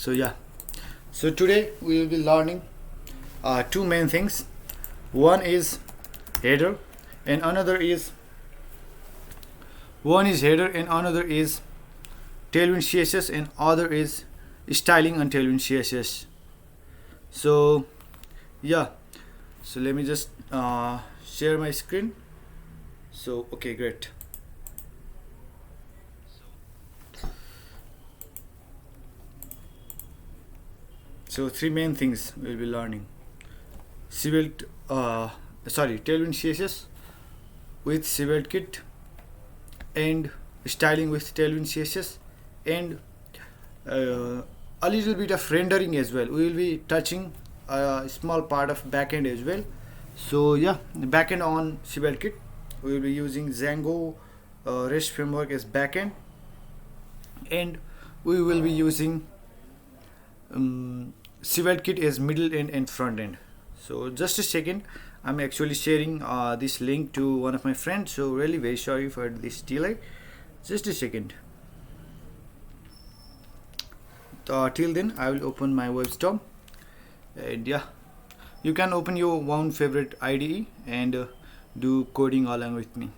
Yeah, so today we will be learning two main things. One is header and another is Tailwind CSS and other is styling on Tailwind CSS. So yeah, so let me just share my screen. So okay, great. So three main things we'll be learning: Tailwind CSS with SvelteKit, and styling with Tailwind CSS, and a little bit of rendering as well. We will be touching a small part of backend as well. So yeah, the backend on SvelteKit, we will be using Django REST framework as backend, and we will be using SvelteKit as middle end and front end. So just a second, I'm actually sharing this link to one of my friends, so really very sorry for this delay. Just a second. Till then I will open my web store, and yeah, you can open your own favorite IDE and do coding along with me.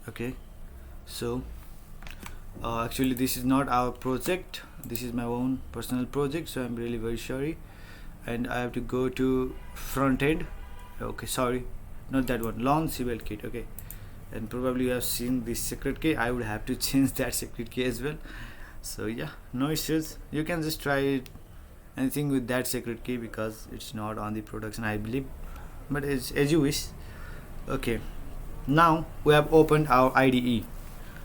Okay, so actually this is not our project, this is my own personal project, so I'm really very sorry, and I have to go to front end. Okay, sorry, not that one, launch SvelteKit. Okay, and probably you have seen this secret key. I would have to change that secret key as well. So yeah, no issues, you can just try anything with that secret key because it's not on the production, I believe, but as you wish. Okay, now we have opened our IDE.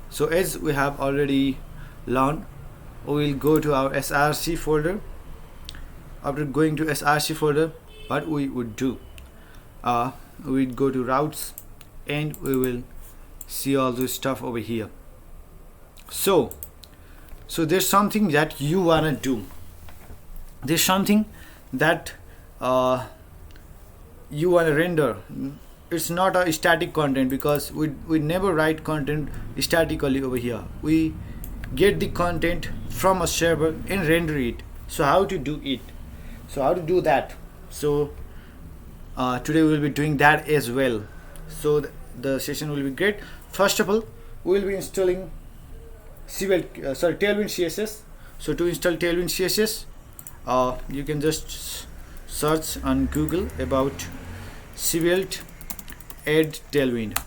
So as we have already learned, we will go to our src folder. After going to src folder, what we would do, we would go to routes and we will see all this stuff over here. So there's something that you wanna do, there's something that you wanna render. It's not a static content because we never write content statically over here. We get the content from a server and render it. So how to do it? So how to do that? So today we will be doing that as well. So the session will be great. First of all, we will be installing Tailwind CSS. So to install Tailwind CSS, you can just search on Google about Svelte add Tailwind.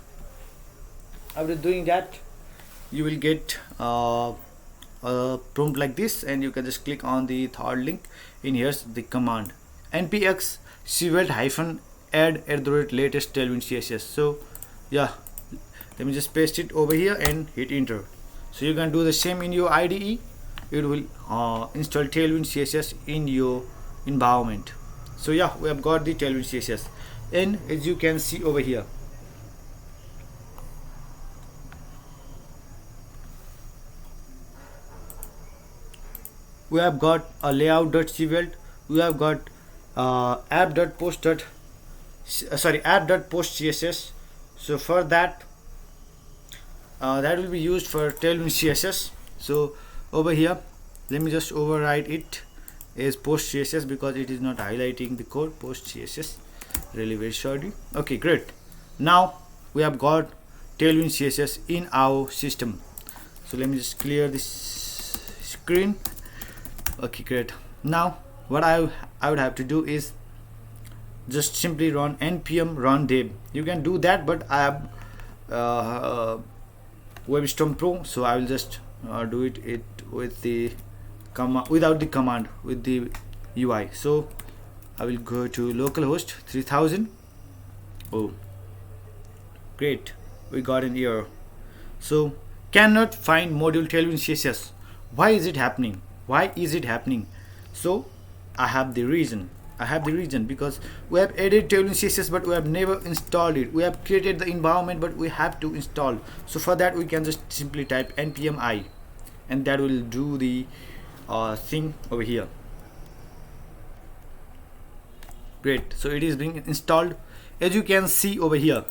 After doing that, you will get a prompt like this, and you can just click on the third link. In here's the command npx svelte-add latest Tailwind CSS. So yeah, let me just paste it over here and hit enter. So you can do the same in your IDE. It will install Tailwind CSS in your environment. So yeah, we have got the Tailwind CSS, and as you can see over here, we have got a layout.server, we have got app.post.css. So for that, that will be used for Tailwind CSS. So over here, let me just override it as post CSS because it is not highlighting the code. Post CSS, really very sorry. Okay, great. Now we have got Tailwind CSS in our system. So let me just clear this screen. Okay, great. Now what I would have to do is just simply run npm run dev. You can do that, but I have WebStorm Pro, so I will just do it with the without the command, with the UI. So I will go to localhost 3000. Oh, great, we got an error. So cannot find module Tailwind CSS. Why is it happening? So I have the reason. Because we have added Tailwind CSS, but we have never installed it. We have created the environment, but we have to install. So for that, we can just simply type npm I, and that will do the thing over here. Great. So it is being installed. As you can see over here,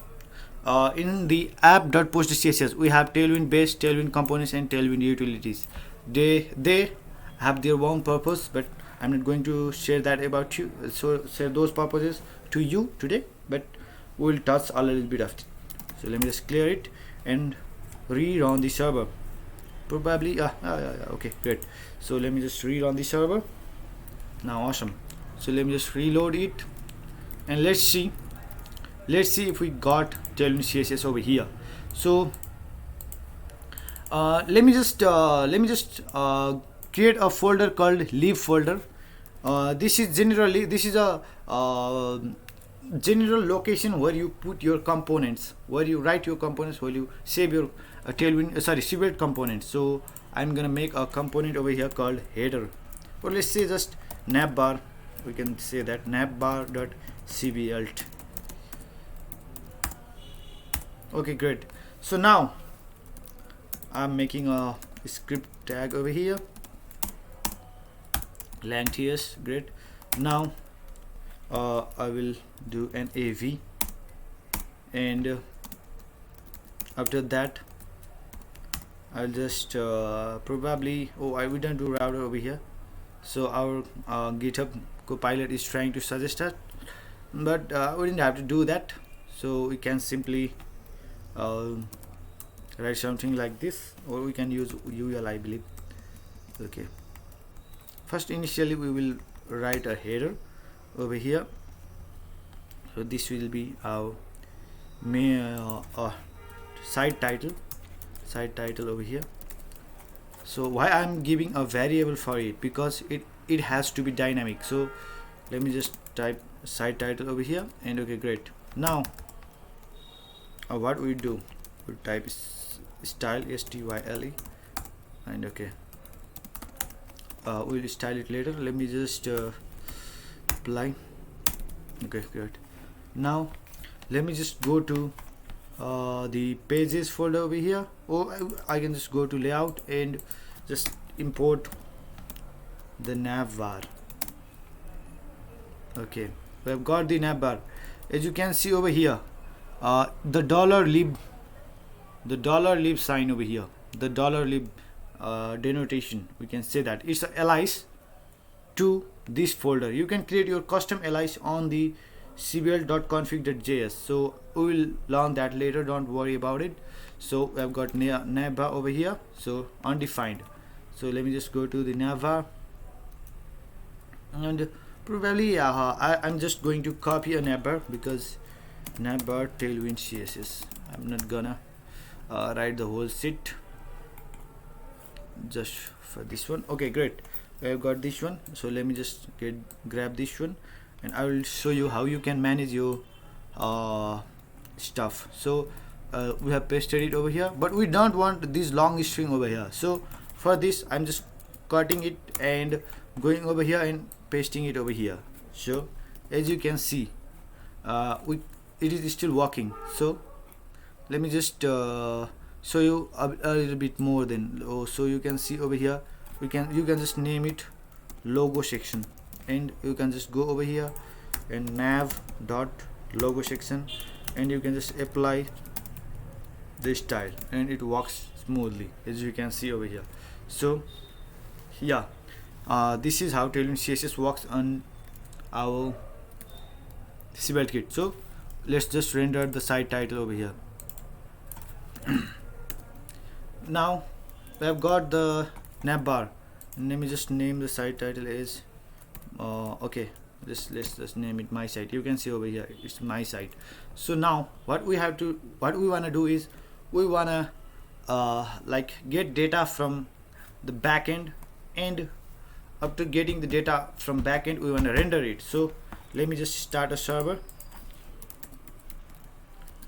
in the app.post.css, we have Tailwind base, Tailwind components, and Tailwind utilities. They have their own purpose, but I'm not going to share that about you. So share those purposes to you today, but we'll touch a little bit of it. So let me just clear it and rerun the server. Probably okay, great. So let me just rerun the server now. Awesome. So let me just reload it and let's see if we got Tailwind CSS over here. So let me just create a folder called lib folder. This is a general location where you put your components, where you write your components, where you save your Tailwind Svelte components. So I'm gonna make a component over here called header, or let's say just navbar. We can say that navbar.svelte. Okay, great. So now I'm making a script tag over here, lang.ts. Great. Now I will do an AV, and after that I'll just probably I wouldn't do router over here. So our GitHub Copilot is trying to suggest that, but we didn't have to do that. So we can simply write something like this, or we can use UL, I believe. Okay, first initially we will write a header over here. So this will be our site title over here. So why I'm giving a variable for it? Because it has to be dynamic. So let me just type site title over here, and okay, great. Now what we do, we type style, style, and okay, we'll style it later. Let me just apply. Okay, great. Now let me just go to the pages folder over here, or I can just go to layout and just import the navbar. Okay, we have got the navbar. As you can see over here, the $lib sign over here, the $lib denotation, we can say that it's a alias to this folder. You can create your custom alias on the svelte.config.js. so we will learn that later, don't worry about it. So I've got navbar over here, so undefined. So let me just go to the navbar, and probably I'm just going to copy a navbar, because navbar tailwind css. I'm not gonna write the whole shit, just for this one. Okay, great. I've got this one. So let me just grab this one, and I will show you how you can manage your stuff. So we have pasted it over here, but we don't want this long string over here. So for this I'm just cutting it and going over here and pasting it over here. So as you can see, it is still working. So let me just show you a little bit more then. So you can see over here, you can just name it logo section, and you can just go over here and nav dot logo section, and you can just apply the style, and it works smoothly, as you can see over here. So yeah, this is how Tailwind CSS works on our SvelteKit. So let's just render the site title over here. Now we have got the navbar, and let me just name the site title as okay, let's just name it my site. You can see over here it's my site. So now what we want to do is we want to like get data from the backend, and after getting the data from backend we want to render it. So let me just start a server.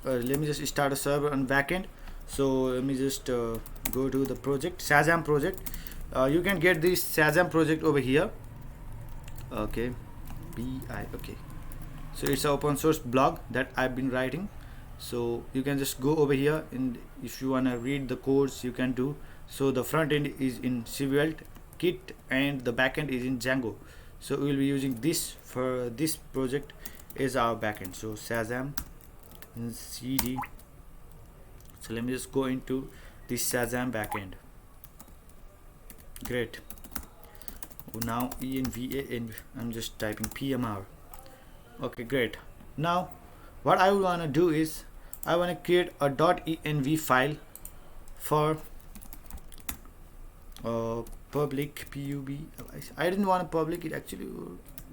Let me just start a server on backend. So let me just go to the project, Shazam project. You can get this Shazam project over here. Okay, okay. So it's an open source blog that I've been writing. So you can just go over here, and if you wanna read the codes, you can do. So the front end is in SvelteKit and the back end is in Django. So we will be using this for this project is our backend. So Shazam cd. So let me just go into this Shazam backend. Great. Now enva, and I'm just typing pmr. Okay, great. Now what I want to do is I want to create a .env file for public pub. I didn't want to public it actually.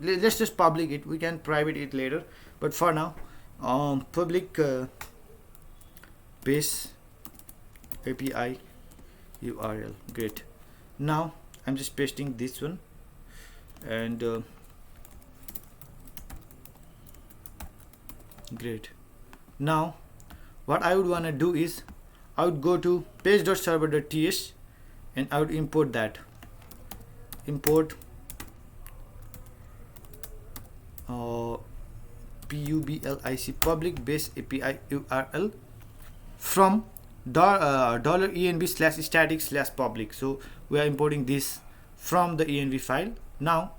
Let's just public it. We can private it later, but for now public base API URL. Great. Now I'm just pasting this one, and great. Now what I would want to do is I would go to page.server.ts and I would import that. Import public base API URL from $env/static/public. So we are importing this from the env file. Now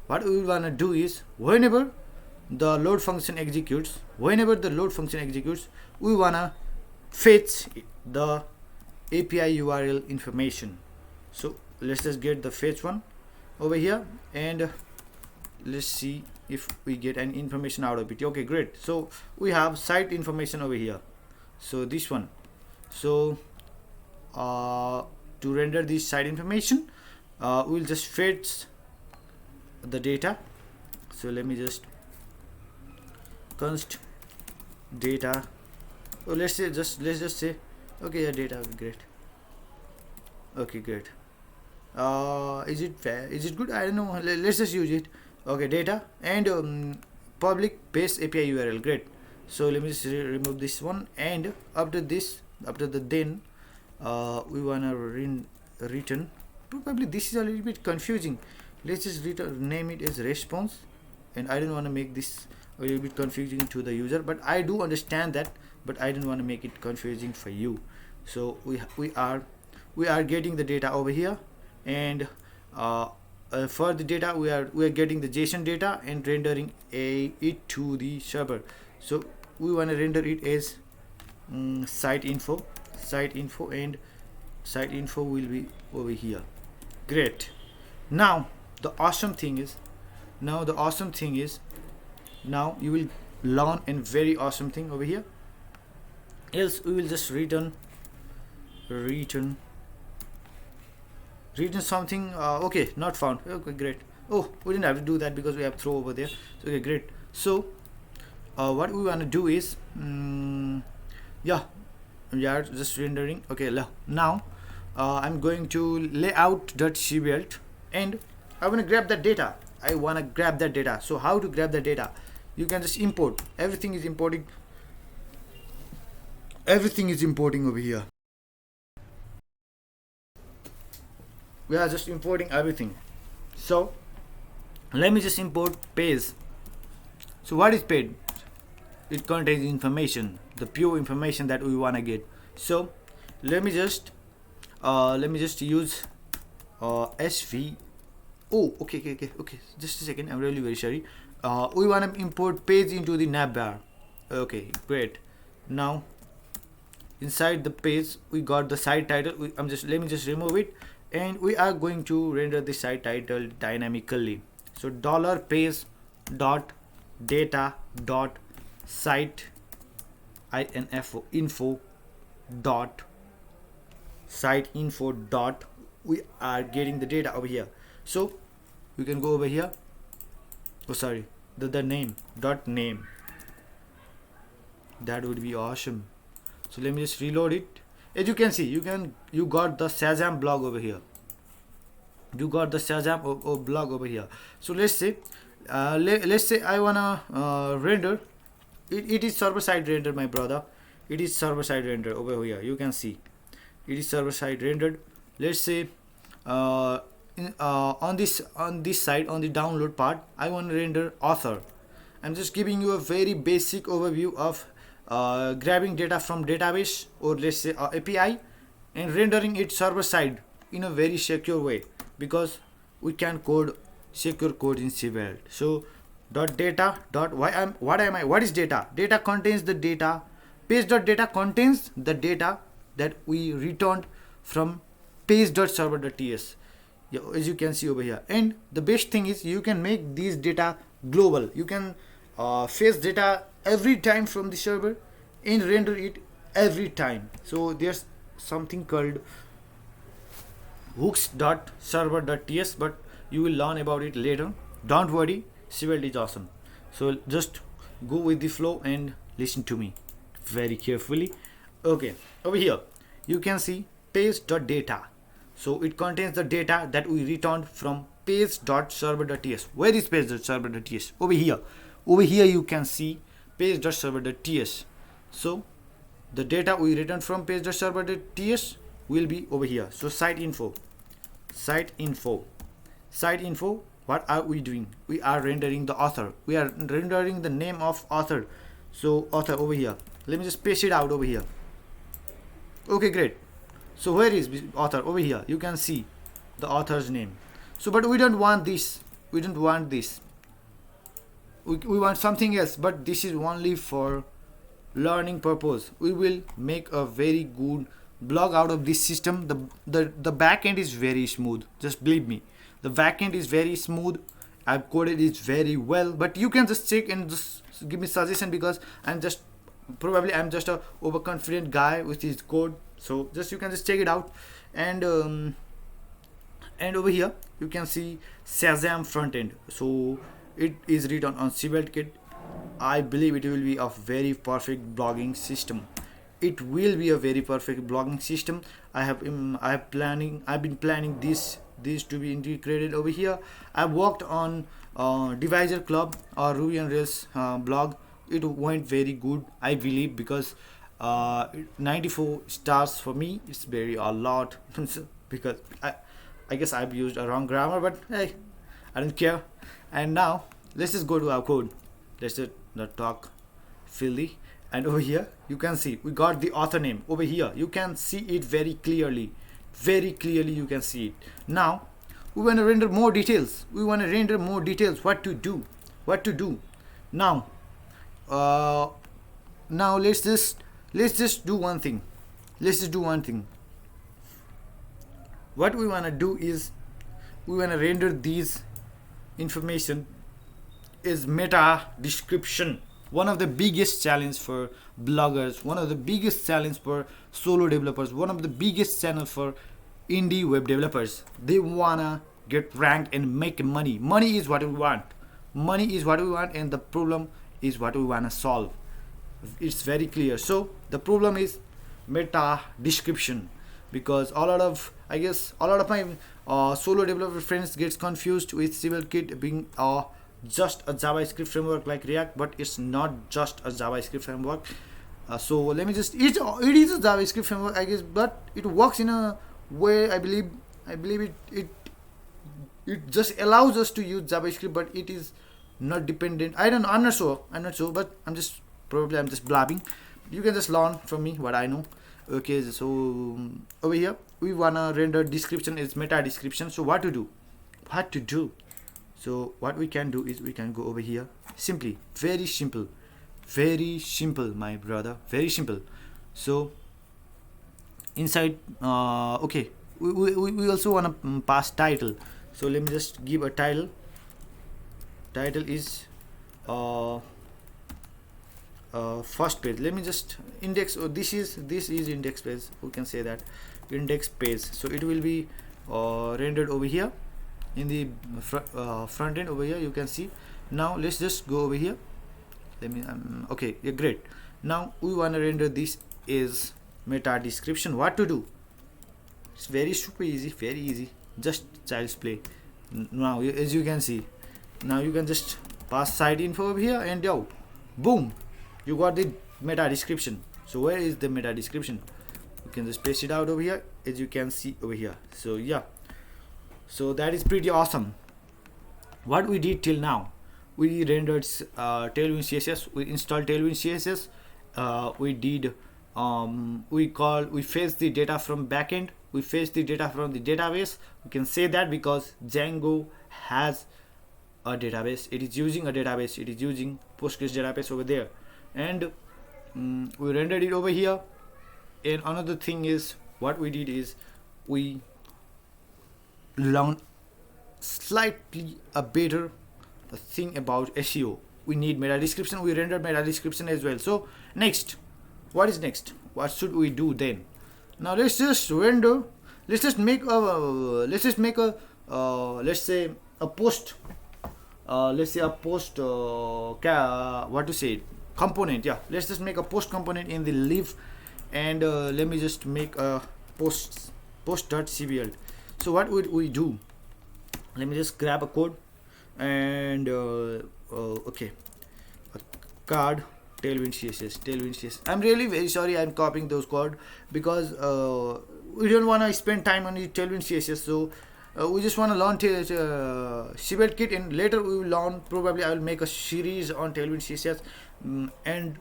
what we want to do is whenever the load function executes, we want to fetch the API URL information. So let's just get the fetch one over here, and let's see if we get any information out of it. Okay, great. So we have site information over here, so this one. So to render this site information, we'll just fetch the data. So let me just const data. Oh, let's just say okay, yeah, data. Great. Okay, great. Is it fair? Is it good? I don't know. Let's just use it. Okay, data and public base API URL. Great. So let me just remove this one, and after this, after the then we wanna return. Probably this is a little bit confusing. Let's just name it as response, and I don't want to make this a little bit confusing to the user, but I do understand that, but I don't want to make it confusing for you. So we are getting the data over here, and for the data we are getting the JSON data and rendering it to the server. So we want to render it as site info, and site info will be over here. Great. Now the awesome thing is now you will learn a very awesome thing over here. Else we will just return something. Okay, not found. Okay, great. Oh, we didn't have to do that because we have throw over there. Okay, great. So what we want to do is yeah, we are just rendering. Okay, now I'm going to layout.server, and I want to grab that data. So how to grab that data? You can just import. Everything is importing over here. We are just importing everything. So let me just import page. So what is page? It contains information, the pure information that we want to get. So let me just use SV. Oh, okay. Just a second. I'm really very sorry. We want to import page into the navbar. Okay, great. Now inside the page we got the site title. Let me just remove it, and we are going to render the site title dynamically. So $page dot data dot site info dot site info dot, we are getting the data over here. So you can go over here. Oh, sorry, the name dot name. That would be awesome. So let me just reload it. As you can see, you got the Shazam blog over here. Blog over here. So let's say I wanna render. It is server side render, my brother. It is server side render over here. You can see it is server side rendered. Let's say on this side, on the download part, I want to render author. I'm just giving you a very basic overview of grabbing data from database, or let's say API, and rendering it server side in a very secure way, because we can code check your code in Svelte. So dot data dot what is data? Data contains the data. Page.data contains the data that we returned from page.server.ts. Yeah, as you can see over here. And the best thing is you can make these data global. You can fetch data every time from the server and render it every time. So there's something called hooks.server.ts, but you will learn about it later. Don't worry, Svelte is awesome. So just go with the flow and listen to me very carefully. Okay, over here you can see page.data. So it contains the data that we returned from page.server.ts. Where is page.server.ts? Over here. Over here you can see page.server.ts. So the data we returned from page.server.ts will be over here. So site info. What are we doing? We are rendering the author. We are rendering the name of author. So author over here. Let me just paste it out over here. Okay, great. So where is author? Over here you can see the author's name. So but we don't want this. We want something else, but this is only for learning purpose. We will make a very good blog out of this system. The backend is very smooth, just believe me. The backend is very smooth. I've coded it very well, but you can just check and just give me suggestion, because I'm just a overconfident guy with his code. So just you can just check it out. And over here you can see Shazam front end. So it is written on SvelteKit. I believe it will be a very perfect blogging system. It will be a very perfect blogging system. I've been planning this to be integrated over here. I worked on Divisor Club or Ruby on Rails blog. It went very good, I believe, because 94 stars for me. It's very a lot because I guess I've used a wrong grammar, but hey, I don't care. And now let's just go to our code. Let's just not talk filthy. And over here you can see we got the author name. Over here you can see it very clearly you can see it. Now we want to render more details. What to do now? Now let's just do one thing. What we want to do is we want to render these information is meta description. One of the biggest challenge for bloggers, one of the biggest challenge for solo developers, one of the biggest challenge for indie web developers. They wanna get ranked and make money. Money is what we want, and the problem is what we wanna solve. It's very clear. So the problem is meta description, because a lot of my solo developer friends gets confused with SvelteKit being just a JavaScript framework like React, but it's not just a JavaScript framework. So let me just, it is a JavaScript framework, I guess, but it works in a way, I believe it just allows us to use JavaScript, but it is not dependent. I'm not sure, but I'm just blabbing. You can just learn from me what I know. Okay, so over here we wanna render description is meta description. So what to do? So what we can do is we can go over here. Simply, very simple, my brother, very simple. So inside, okay, we also want to pass title. So let me just give a title. Title is first page. Let me just index. This is index page. We can say that index page. So it will be rendered over here in the front end. Over here you can see. Now let's just go over here. Let me okay, yeah, great. Now we want to render this is meta description. What to do? It's very super easy, very easy, just child's play. Now as you can see, now you can just pass site info over here, and yo, boom, you got the meta description. So where is the meta description? You can just paste it out over here, as you can see over here. So yeah, so that is pretty awesome. What we did till now, we rendered Tailwind CSS, we installed Tailwind CSS, we did we fetched the data from backend, we fetched the data from the database. We can say that because Django has a database. It is using a database. It is using Postgres database over there, and we rendered it over here. And another thing is, what we did is we learned slightly a better thing about SEO. We need meta description. We rendered meta description as well. So next, what is next? What should we do then? Now let's just render. Let's just make a let's say a post. Let's say a post. What to say? Component. Yeah. Let's just make a post component in the live, and let me just make a post.cbl. So what would we do? Let me just grab a code and okay, a card Tailwind CSS. I'm really very sorry I'm copying those code because we don't want to spend time on the Tailwind CSS. So we just want to learn SvelteKit, and later we will learn. Probably I will make a series on Tailwind CSS, and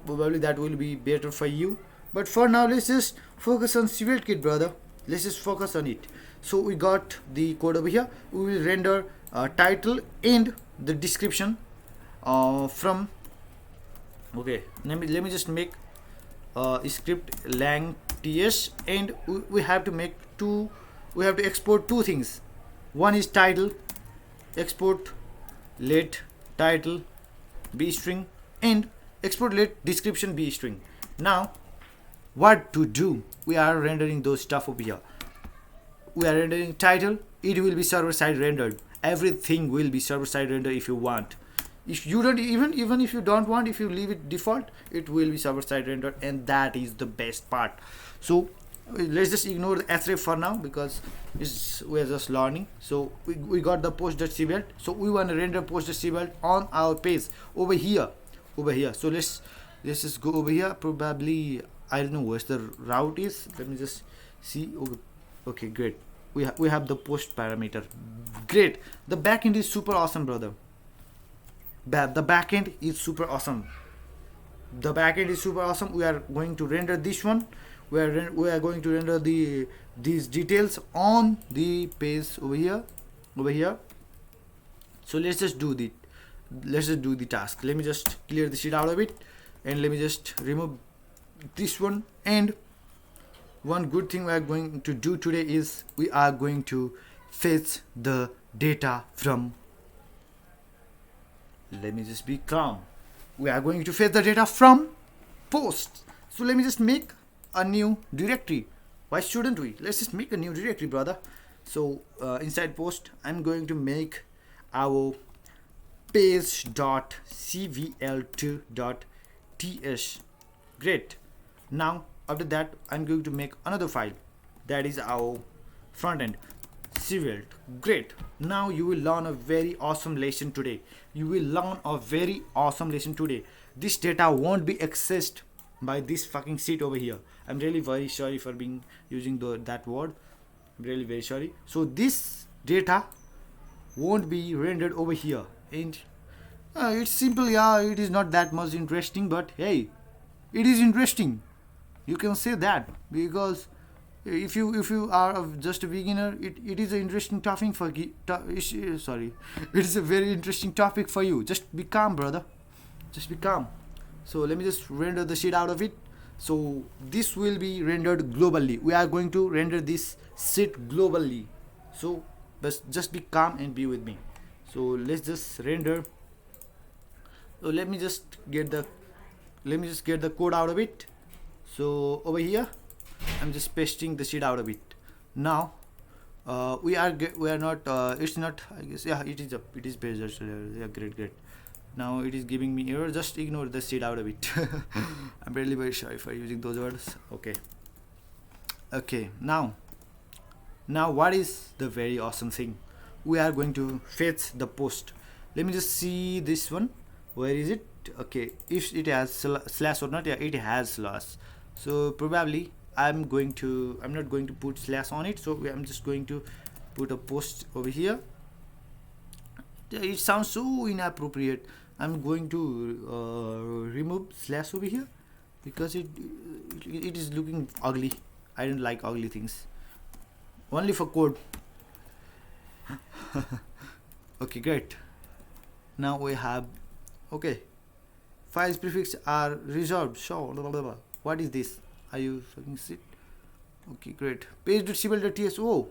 probably that will be better for you. But for now, let's just focus on SvelteKit, brother. Let's just focus on it. So we got the code over here. We will render title and the description from. Okay, let me just make script lang ts, and we have to make two. We have to export two things. One is title, export let title be string, and export let description be string. Now what to do? We are rendering those stuff over here. We are rendering title. It will be server side rendered. Everything will be server side rendered if you want. If you don't, even if you don't want, if you leave it default, it will be server side rendered, and that is the best part. So let's just ignore the href for now because we are just learning. So we got the post.cbl. So we want to render post.cbl on our page over here. So let's just go over here. Probably I don't know where the route is. Let me just see. Okay, great. We have the post parameter. Great. The backend is super awesome, brother. The backend is super awesome. We are going to render this one. We are going to render these details on the page over here. So let's just do the task. Let me just clear the shit out of it, and let me just remove this one. And one good thing we are going to do today is we are going to fetch the data from. Let me just be calm. We are going to fetch the data from post. So let me just make a new directory. Why shouldn't we? Let's just make a new directory, brother. So inside post, I'm going to make our page.cvl2.ts. Great. Now after that, I'm going to make another file. That is our front end. Svelte. Great. Now you will learn a very awesome lesson today. This data won't be accessed by this fucking sheet over here. I'm really very sorry for using that word. I'm really very sorry. So this data won't be rendered over here, and it's simple. Yeah, it is not that much interesting, but hey, it is interesting. You can say that because if you are just a beginner, it is an interesting topic for sorry, it is a very interesting topic for you. Just be calm, brother. Just be calm. So let me just render the shit out of it. So this will be rendered globally. We are going to render this shit globally. So just be calm and be with me. So let's just render. So let me just get the code out of it. So over here I'm just pasting the shit out of it. Now we are not it's not, I guess. Yeah, it is based. Yeah, great. Now it is giving me error. Just ignore the shit out of it. I'm really very sorry for using those words. Okay, now what is the very awesome thing? We are going to fetch the post. Let me just see this one. Where is it? Okay, if it has slash or not. Yeah, it has slash. So probably I'm not going to put slash on it. So I'm just going to put a post over here. It sounds so inappropriate. I'm going to remove slash over here because it is looking ugly. I don't like ugly things. Only for code. Okay, great. Now we have, okay, files prefix are resolved. So blah, blah, blah. What is this? Are you fucking shit? Okay, great. Page.server.ts. Oh,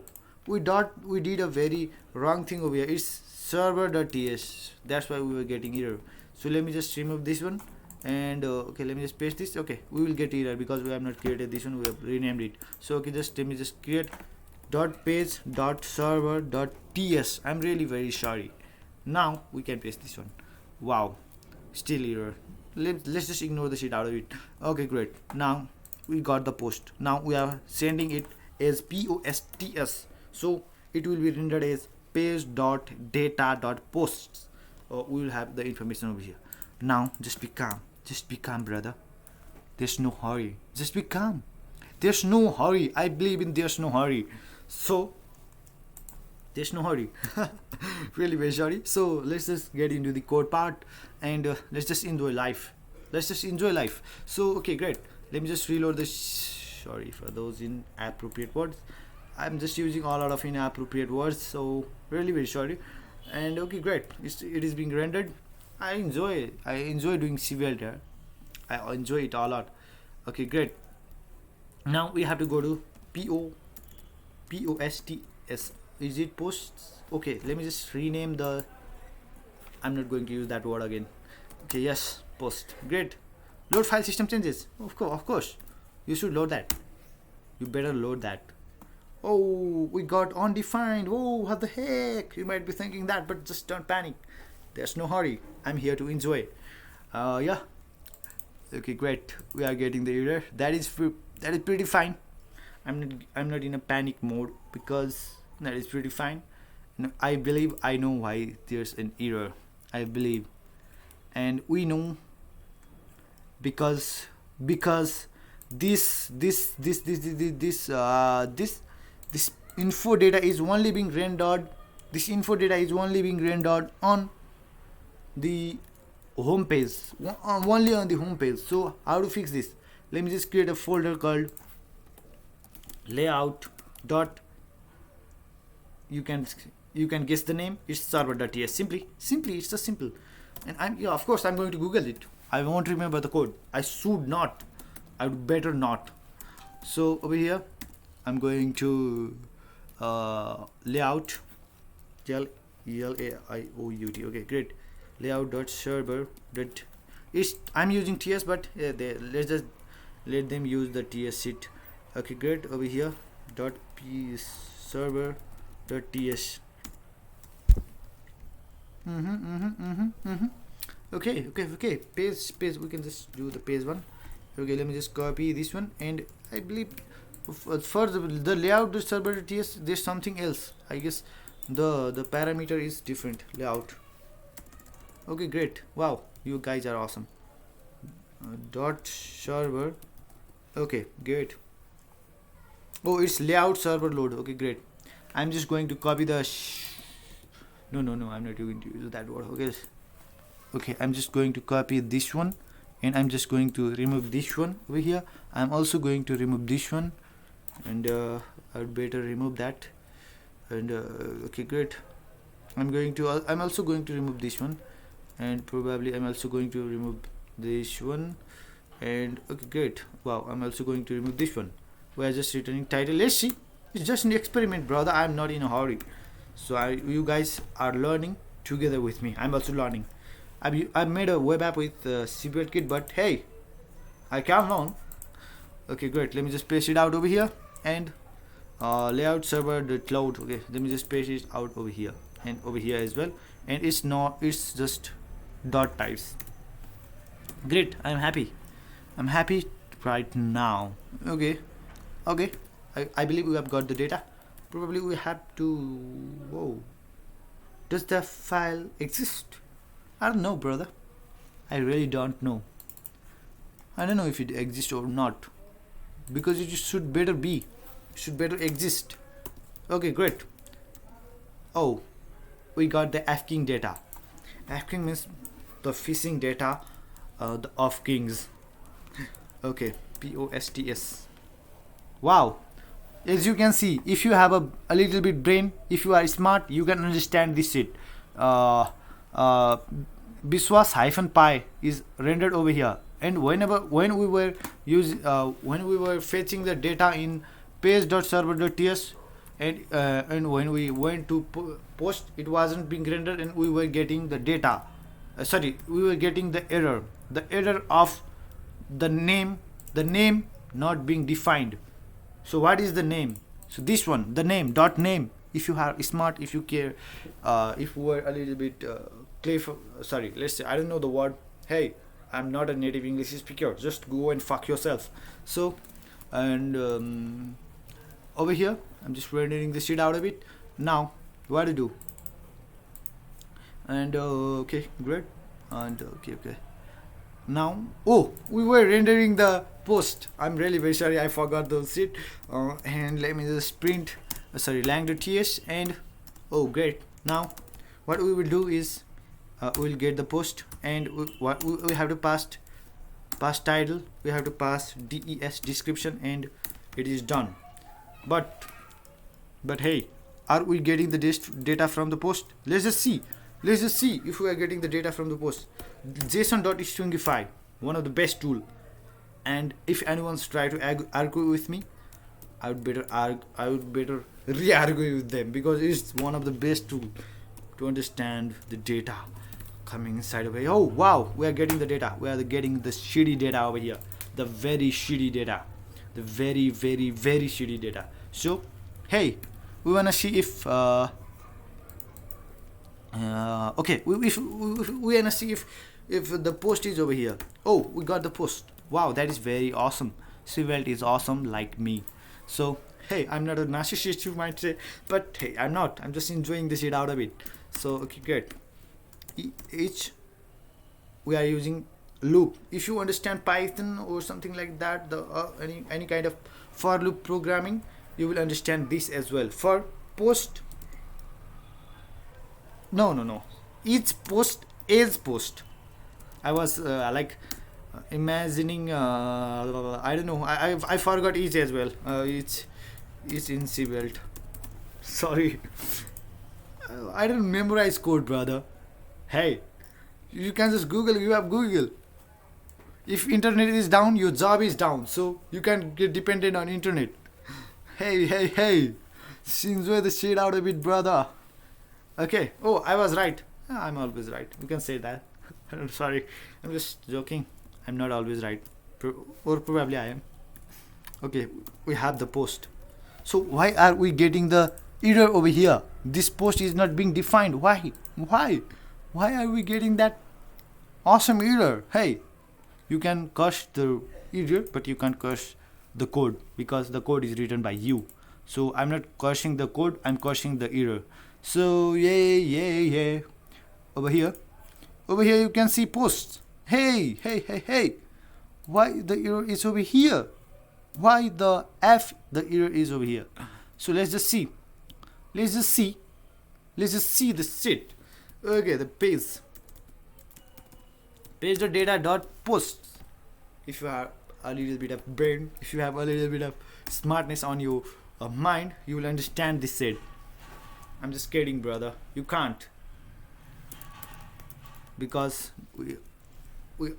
we did a very wrong thing over here. It's server.ts. That's why we were getting error. So let me just remove this one, and okay, let me just paste this. Okay, we will get error because we have not created this one. We have renamed it. So okay, just let me just create .page.server.ts. I'm really very sorry. Now we can paste this one. Wow, still error. Let's just ignore the shit out of it. Okay, great. Now we got the post. Now we are sending it as posts. So it will be rendered as page.data.posts. We will have the information over here. Now just be calm. Just be calm, brother. There's no hurry. Just be calm. There's no hurry. I believe in there's no hurry. So there's no hurry. Really very sorry. So let's just get into the code part, and let's just enjoy life. So okay, great. Let me just reload this. Sorry for those inappropriate words. I'm just using a lot of inappropriate words, so really very sorry. And okay, great. It is being rendered. I enjoy doing SvelteKit. I enjoy it a lot. Okay, great. Now we have to go to posts. Is it posts? Okay, let me just rename the. I'm not going to use that word again. Okay, yes, post. Great. Load file system changes. Of course. You should load that. You better load that. Oh, we got undefined. Oh, what the heck? You might be thinking that, but just don't panic. There's no hurry. I'm here to enjoy. Yeah. Okay, great. We are getting the error. That is pretty fine. I'm not in a panic mode because that is pretty fine. I believe I know why there's an error. I believe, and we know because this info data is only being rendered. This info data is only being rendered on the home page, only on the home page. So how to fix this? Let me just create a folder called layout dot. You can guess the name. It's server.ts. Simply it's just simple. And of course I'm going to Google it. I won't remember the code. I should not. I would better not. So over here I'm going to layout layout. Okay, great. Layout.server.ts. I'm using TS, but let's just let them use the TS sheet. Okay, great. Over here .server.ts. Okay. Page. We can just do the page one. Okay, let me just copy this one, and I believe for the layout.server.ts there's something else. I guess the parameter is different. Layout. Okay, great. Wow, you guys are awesome. Dot server. Okay, great. Oh, it's layout server load. Okay, great. I'm just going to copy the no, I'm not going to use that word. Okay, I'm just going to copy this one, and I'm just going to remove this one over here. I'm also going to remove this one, and I'd better remove that. And okay, great. I'm also going to remove this one, and probably I'm also going to remove this one. And okay, great. Wow, I'm also going to remove this one. We're just returning title. Let's see. It's just an experiment, brother. I'm not in a hurry. So you guys are learning together with me. I'm also learning. I've made a web app with SvelteKit, but hey, I can learn. Okay, great. Let me just paste it out over here, and layout server.load. Okay, let me just paste it out over here and over here as well. And it's just dot types. Great. I'm happy right now. Okay. I believe we have got the data. Probably we have to. Whoa. Does the file exist? I don't know, brother. I really don't know. I don't know if it exists or not, because it should better exist. Okay, great. Oh, we got the F-king data. F-king means the phishing data, the of kings. Okay, POSTS. Wow. As you can see, if you have a little bit brain, if you are smart, you can understand this shit. uh, biswas-pi is rendered over here. And when we were when we were fetching the data in page.server.ts, and when we went to post, it wasn't being rendered, and we were getting the data. Sorry, we were getting the error of the name not being defined. So what is the name? So this one, the name dot name. If you are smart, if you care, if we were a little bit sorry, let's say, I don't know the word. Hey, I'm not a native English speaker, just go and fuck yourself. So, and over here I'm just rendering the shit out of it. Now what to do? And okay, great. And okay, now, oh, we were rendering the post. I'm really very sorry, I forgot those shit. And let me just print lang.ts, and oh great. Now what we will do is we will get the post, and we have to pass title, we have to pass des description, and it is done. But hey, are we getting the data from the post? Let's just see if we are getting the data from the post. JSON.stringify, one of the best tool. And if anyone's try to argue with me, I would better re-argue with them, because it's one of the best tool to understand the data coming inside of it. Oh wow, we are getting the data. We are getting the shitty data over here. The very shitty data. The very shitty data. So hey, we wanna see if okay, we wanna see if the post is over here. Oh, we got the post. Wow, that is very awesome. Svelte is awesome like me. So hey, I'm not a narcissist, you might say, but hey, I'm not. I'm just enjoying the shit out of it. So okay, great. Each we are using loop. If you understand Python or something like that, the any kind of for loop programming, you will understand this as well. For post, no, each post is post. I was imagining I don't know, I forgot each as well. It's in Svelte. Sorry, I don't memorize code, brother. Hey, you can just Google. You have Google. If internet is down, your job is down, so you can't get dependent on internet. Hey, enjoy the shit out of it, brother. Okay. Oh, I was right. I'm always right. You can say that. I'm sorry, I'm just joking. I'm not always right, or probably I am. Okay, we have the post. So why are we getting the error over here? This post is not being defined. Why are we getting that awesome error? Hey, you can curse the error, but you can't curse the code, because the code is written by you. So I'm not cursing the code, I'm cursing the error. So yeah. Over here you can see posts. Hey, why the error is over here? Why the error is over here? So let's just see the shit. Okay, the page.data.posts. If you have a little bit of brain, if you have a little bit of smartness on your mind, you will understand this shit. I'm just kidding, brother. You can't, because we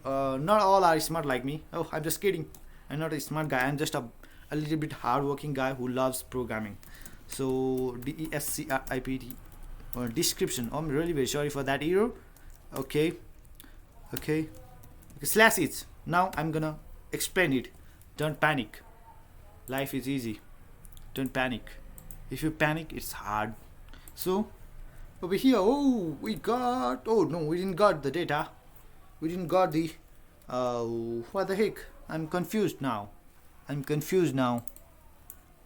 not all are smart like me. Oh, I'm just kidding. I'm not a smart guy. I'm just a little bit hardworking guy who loves programming. So descript description. I'm really very sorry for that error. Okay. Slash it. Now I'm gonna explain it. Don't panic. Life is easy. Don't panic. If you panic, it's hard. So over here, oh, we didn't got the data. We didn't got the what the heck? I'm confused now.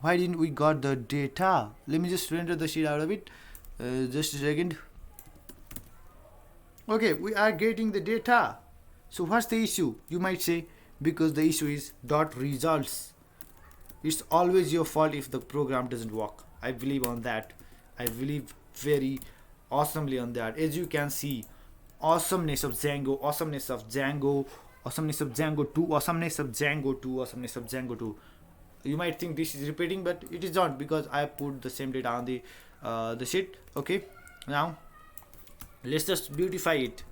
Why didn't we got the data? Let me just render the shit out of it. Just a second. Okay, we are getting the data. So what's the issue? You might say, because the issue is dot results. It's always your fault if the program doesn't work. I believe on that. I believe very awesomely on that. As you can see, awesomeness of Django, awesomeness of Django, awesomeness of Django 2, awesomeness of Django 2, awesomeness of Django 2. You might think this is repeating, but it is not, because I put the same data on the sheet. Okay, now let's just beautify it,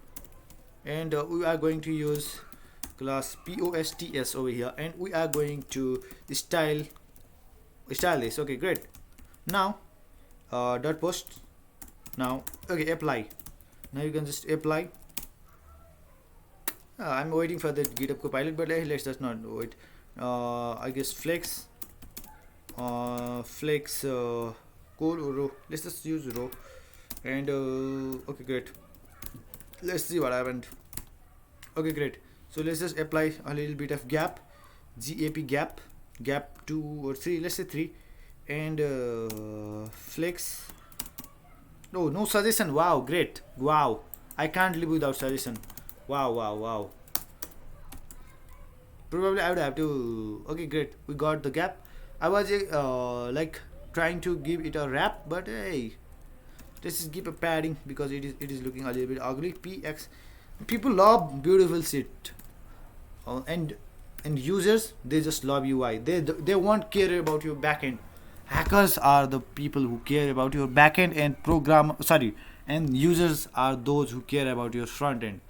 and we are going to use class posts over here, and we are going to style this. Okay, great. Now dot post. Now okay, apply. Now you can just apply. I'm waiting for the GitHub Copilot, but let's just not wait. I guess flex code or row. Let's just use row, and okay, great. Let's see what happened. Okay, great. So let's just apply a little bit of gap gap 2 or 3, let's say 3, and flex. No suggestion. Wow, great. Wow, I can't live without suggestion. Wow. Probably I would have to. Okay, great, we got the gap. I was like trying to give it a wrap, but hey, let's just give a padding because it is looking a little bit ugly. PX, people love beautiful shit, and users, they just love UI. They won't care about your backend. Hackers are the people who care about your backend, and users are those who care about your front end.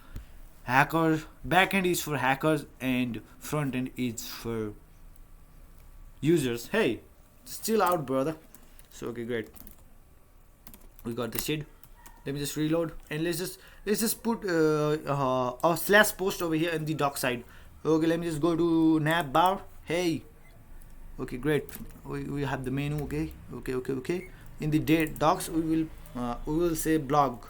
Backend is for hackers and front end is for users. Hey, still out, brother. So okay, great, we got the shade. Let me just reload, and let's just put a slash post over here in the doc side. Okay, let me just go to nav bar. Hey, okay, great, we have the menu. Okay, in the docs we will say blog,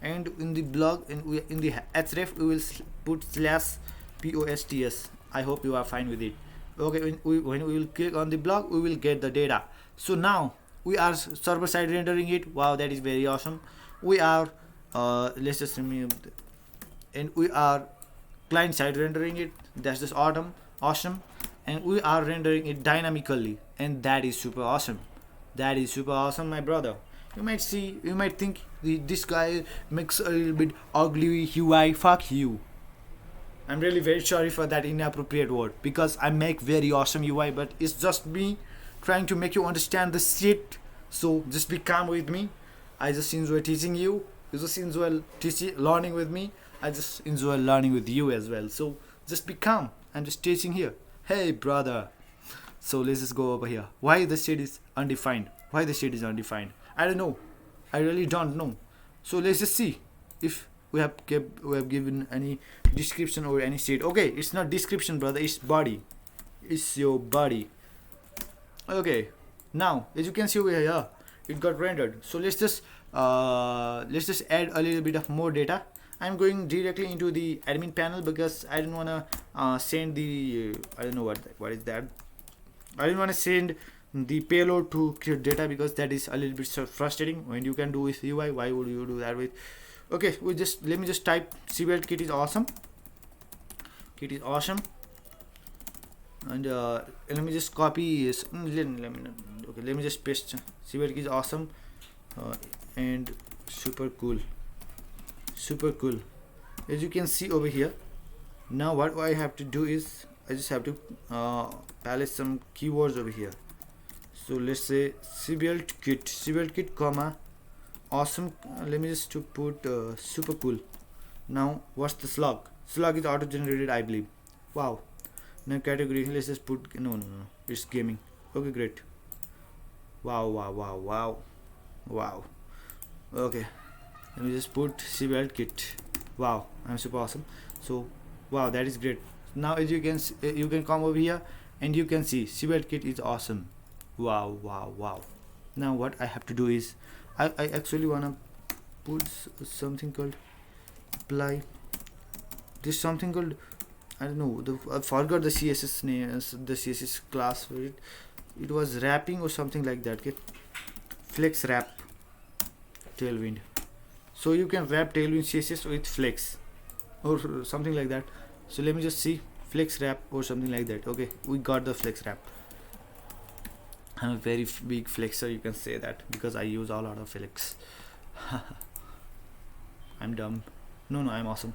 and in the blog, in the href we will put slash posts. I hope you are fine with it. Okay, when we will click on the blog, we will get the data. So now we are server side rendering it. Wow, that is very awesome. We are let's just remove and we are client side rendering it. That's just awesome, and we are rendering it dynamically, and that is super awesome. My brother. You might think this guy makes a little bit ugly UI. Fuck you. I'm really very sorry for that inappropriate word, because I make very awesome UI, but it's just me trying to make you understand the shit. So just be calm with me. I just enjoy teaching you. You just enjoy learning with me. I just enjoy learning with you as well. So just be calm. I'm just teaching here. Hey, brother. So let's just go over here. Why the shit is undefined? I don't know. I really don't know. So let's just see if we have given any description or any shit. Okay, it's not description, brother. It's body. It's your body. Okay. Now, as you can see over here, it got rendered. So let's just add a little bit of more data. I'm going directly into the admin panel because I don't wanna send the I don't know what is that. I don't wanna send the payload to create data because that is a little bit frustrating when you can do with UI. Why would you do that with? Okay, let me just type SvelteKit is awesome. Kit is awesome, and let me just copy. Let me just paste. SvelteKit is awesome, and super cool. As you can see over here, now what I have to do is I just have to palette some keywords over here. So let's say SvelteKit comma awesome. Let me just to put super cool. Now what's the slug is auto generated, I believe. Wow. Now category, let's just put no, it's gaming. Okay, great. Wow. Okay, let me just put SvelteKit. Wow, I'm super awesome. So wow, that is great. Now as you can come over here and you can see SvelteKit is awesome. Wow. Now what I have to do is I actually wanna put something called apply. This something called, I don't know, I forgot the CSS name, the CSS class for it. It was wrapping or something like that. Okay, flex wrap Tailwind. So you can wrap Tailwind CSS with flex or something like that. So let me just see flex wrap or something like that. Okay, we got the flex wrap. I'm a very big flexer, you can say that, because I use a lot of flex. I'm dumb. No, I'm awesome.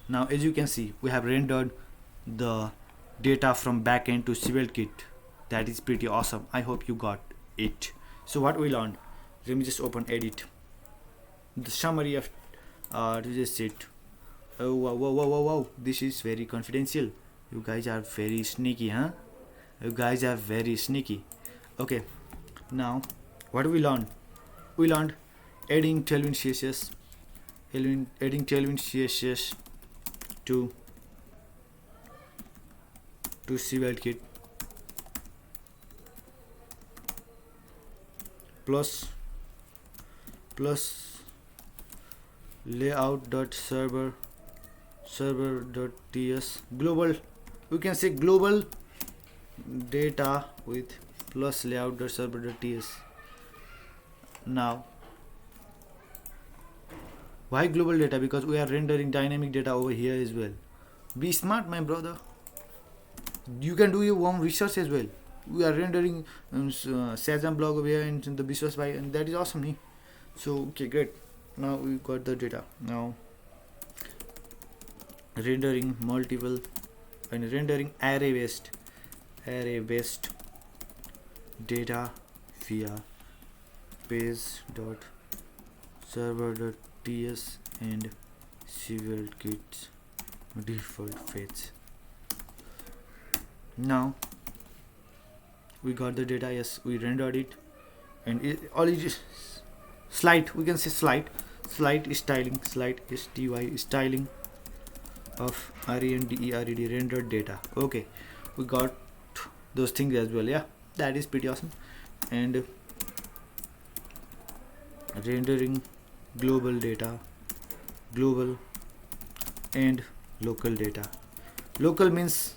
Now as you can see, we have rendered the data from backend to SvelteKit. That is pretty awesome. I hope you got it. So what we learned, let me just open edit. The summary of to just sit. Oh wow, wow, wow, wow, wow, this is very confidential. You guys are very sneaky, huh? You guys are very sneaky. Okay, now what we learned? We learned adding Tailwind CSS, adding Tailwind CSS to SvelteKit, plus layout.server.ts global. You can say global data with plus layout.server.ts. Now, why global data? Because we are rendering dynamic data over here as well. Be smart, my brother. You can do your own research as well. We are rendering Shazam blog over here in the business by, and that is awesome. So okay, great. Now we got the data. Now rendering multiple and rendering array based data via page.server.ts and SvelteKit's default fetch. Now we got the data. Yes, we rendered it, and all is slide. We can say slide styling, styling of rendered rendered data. Okay, we got those things as well. Yeah, that is pretty awesome. And rendering global data, global and local data. Local means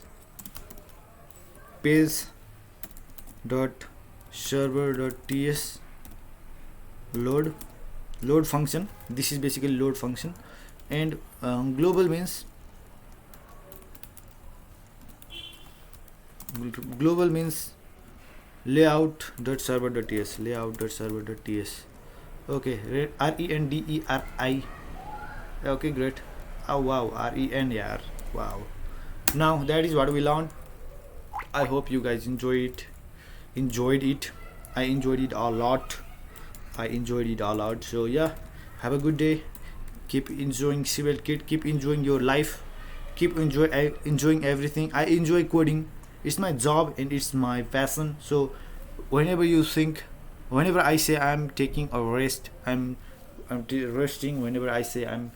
page.server.ts load function. This is basically load function. And global means layout.server.ts. Okay, renderi. Okay, great. Oh wow, ren, yeah, wow. Now that is what we learned. I hope you guys enjoyed it. I enjoyed it a lot. So yeah, have a good day. Keep enjoying SvelteKit. Keep enjoying your life. Keep enjoying everything. I enjoy coding. It's my job and it's my passion. So whenever I say I'm taking a rest, I'm resting. Whenever I say I'm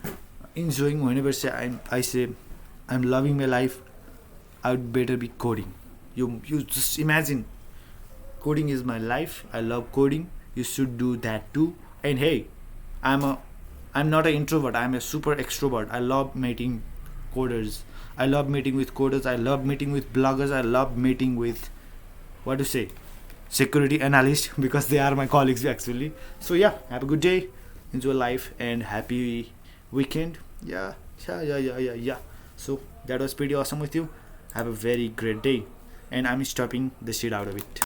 enjoying, I say I'm loving my life, I would better be coding. You just imagine, coding is my life. I love coding. You should do that too. And hey, I'm not an introvert. I'm a super extrovert. I love meeting coders. I love meeting with coders. I love meeting with bloggers. I love meeting with security analysts because they are my colleagues actually. So yeah, have a good day. Enjoy life and happy weekend. Yeah. So that was pretty awesome with you. Have a very great day. And I'm stopping the shit out of it.